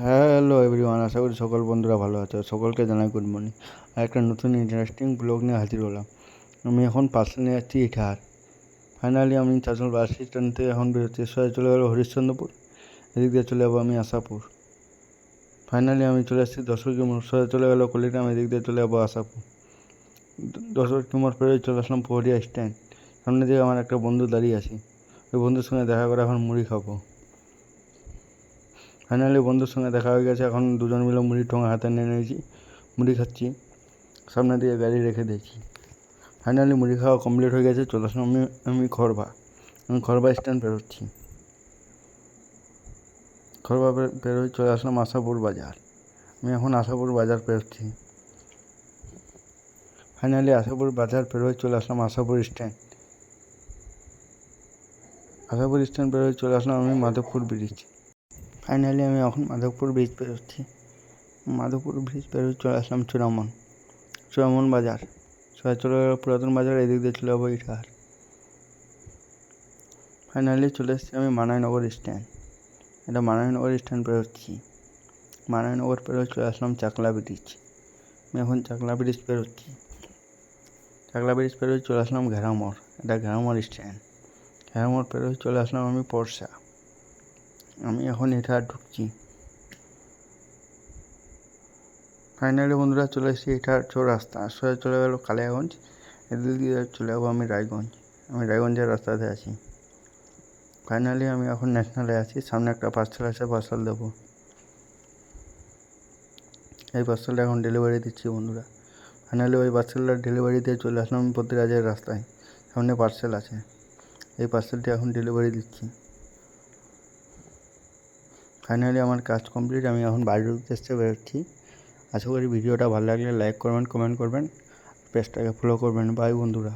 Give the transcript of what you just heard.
Hello everyone, আশা করি সকল বন্ধুরা ভালো আছো। সকলকে জানাই গুড মর্নিং। আর একটা নতুন ইন্টারেস্টিং ব্লগ নিয়ে হাজির হলাম। আমি এখন পার্সেল নিয়ে যাচ্ছি ইটাহার। ফাইনালি আমি চাঁচল বাস স্ট্যান্ড থেকে এখন বেরোচ্ছি। সোজা চলে গেলো হরিশ্চন্দ্রপুর, এদিক দিয়ে চলে যাবো আমি আশাপুর। ফাইনালি আমি চলে আসছি দশরথী মোড়, সোজা চলে গেলো কলিগ্রাম, এদিক দিয়ে চলে যাবো আশাপুর। দশরথী মোড় পেরোয় চলে আসলাম পহরিয়া স্ট্যান্ড। সামনে দিকে আমার একটা বন্ধু দাঁড়িয়ে আছে, ওই বন্ধুর সঙ্গে দেখা করে এখন মুড়ি খাবো। ফাইনালি বন্ধুর সঙ্গে দেখা হয়ে গেছে, এখন দুজন মিলে মুড়ির ঠোঙা হাতে নিয়ে নিয়েছি, মুড়ি খাচ্ছি। সামনে দিয়ে গাড়ি রেখে দিয়েছি। ফাইনালি মুড়ি খাওয়া কমপ্লিট হয়ে গেছে, চলে আসলাম আমি খড়বা স্ট্যান্ড বেরোচ্ছি। খড়বা বেরোয় চলে আসলাম আশাপুর বাজার। আমি এখন আশাপুর বাজার পেরোচ্ছি। ফাইনালি আশাপুর বাজার পেরোয় চলে আসলাম আশাপুর স্ট্যান্ড। আশাপুর স্ট্যান্ড পেরোয় চলে আসলাম আমি মাধবপুর ব্রিজ। ফাইনালি আমি এখন মাধবপুর ব্রিজ পেরোচ্ছি। মাধবপুর ব্রিজ পেরোয় চলে আসলাম চুরামন বাজার। সোজা চলে গেল পুরাতন বাজার, এদিক দিয়ে চলে যাবো ইটাহার। ফাইনালি চলে এসেছি আমি মানাইনগর স্ট্যান্ড। এটা মানাইনগর স্ট্যান্ড পেরোচ্ছি। মানাইনগর পেরোয় চলে আসলাম চাকলা ব্রিজ। আমি এখন চাকলা ব্রিজ পেরোচ্ছি। চাকলা ব্রিজ পেরোয় চলে আসলাম ঘেরামোড়। এটা ঘেরামোড় স্ট্যান্ড। ঘেরামোড় পেরোয় চলে আসলাম আমি পরশা। আমি এখন ইটাহার ঢুকছি। ফাইনালি বন্ধুরা চলে এসেছি ইটাহার চৌরাস্তা। সোজা চলে গেল কালিয়াগঞ্জ, এদিক দিয়ে চলে যাবো আমি রায়গঞ্জ। আমি রায়গঞ্জের রাস্তাতে আছি। ফাইনালি আমি এখন ন্যাশনালে আছি, সামনে একটা পার্সেল আছে, পার্সেল দেবো। এই পার্সেলটা এখন ডেলিভারি দিচ্ছি বন্ধুরা। ফাইনালি ওই পার্সেলটা ডেলিভারি দিয়ে চলে আসলাম আমি পত্রিরাজের রাস্তায়। সামনে পার্সেল আছে, এই পার্সেলটি এখন ডেলিভারি দিচ্ছি। ফাইনালি আমার কাজ কমপ্লিট, আমি এখন বাড়ির উদ্দেশ্যে বেরোচ্ছি। আশা করি ভিডিওটা ভালো লাগলে লাইক করবেন, কমেন্ট করবেন, পেজটাকে ফলো করবেন। বাই বন্ধুরা।